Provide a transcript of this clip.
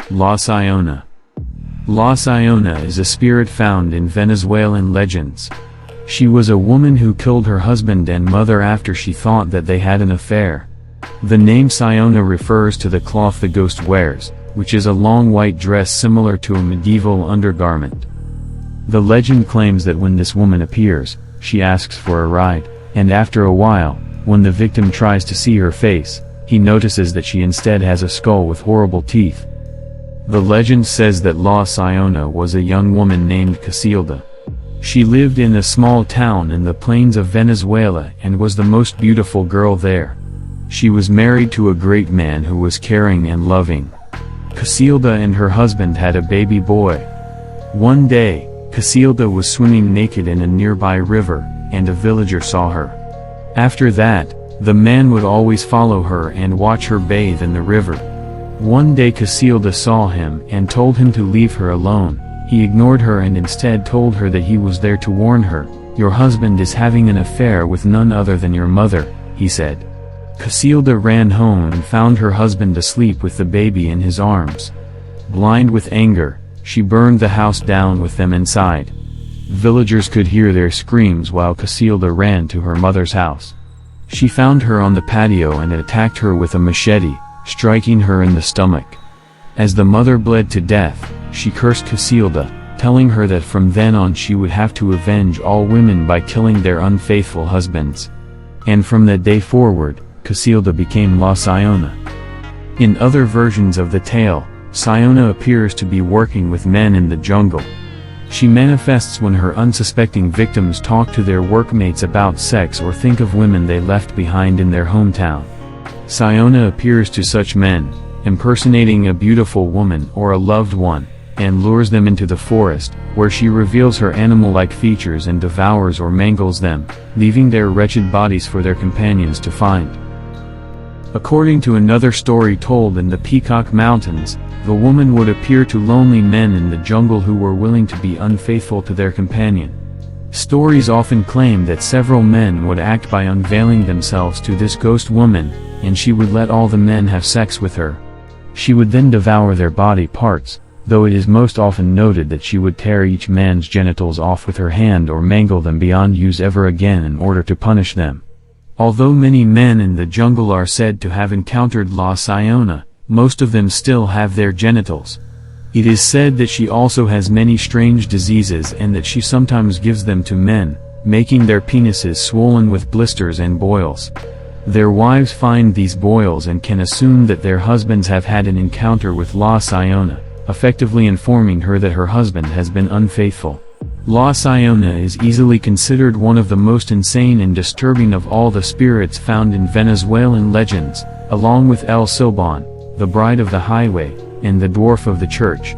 La Sayona. La Sayona is a spirit found in Venezuelan legends. She was a woman who killed her husband and mother after she thought that they had an affair. The name Sayona refers to the cloth the ghost wears, which is a long white dress similar to a medieval undergarment. The legend claims that when this woman appears, she asks for a ride, and after a while, when the victim tries to see her face, he notices that she instead has a skull with horrible teeth. The legend says that La Sayona was a young woman named Casilda. She lived in a small town in the plains of Venezuela and was the most beautiful girl there. She was married to a great man who was caring and loving. Casilda and her husband had a baby boy. One day, Casilda was swimming naked in a nearby river, and a villager saw her. After that, the man would always follow her and watch her bathe in the river. One day Casilda saw him and told him to leave her alone. He ignored her and instead told her that he was there to warn her. "Your husband is having an affair with none other than your mother," he said. Casilda ran home and found her husband asleep with the baby in his arms. Blind with anger, she burned the house down with them inside. Villagers could hear their screams while Casilda ran to her mother's house. She found her on the patio and attacked her with a machete, striking her in the stomach. As the mother bled to death, she cursed Casilda, telling her that from then on she would have to avenge all women by killing their unfaithful husbands. And from that day forward, Casilda became La Sayona. In other versions of the tale, Sayona appears to be working with men in the jungle. She manifests when her unsuspecting victims talk to their workmates about sex or think of women they left behind in their hometown. Sayona appears to such men, impersonating a beautiful woman or a loved one, and lures them into the forest, where she reveals her animal-like features and devours or mangles them, leaving their wretched bodies for their companions to find. According to another story told in the Peacock Mountains, the woman would appear to lonely men in the jungle who were willing to be unfaithful to their companion. Stories often claim that several men would act by unveiling themselves to this ghost woman, and she would let all the men have sex with her. She would then devour their body parts, though it is most often noted that she would tear each man's genitals off with her hand or mangle them beyond use ever again in order to punish them. Although many men in the jungle are said to have encountered La Sayona, most of them still have their genitals. It is said that she also has many strange diseases and that she sometimes gives them to men, making their penises swollen with blisters and boils. Their wives find these boils and can assume that their husbands have had an encounter with La Sayona, effectively informing her that her husband has been unfaithful. La Sayona is easily considered one of the most insane and disturbing of all the spirits found in Venezuelan legends, along with El Silban, the bride of the highway, and the dwarf of the church.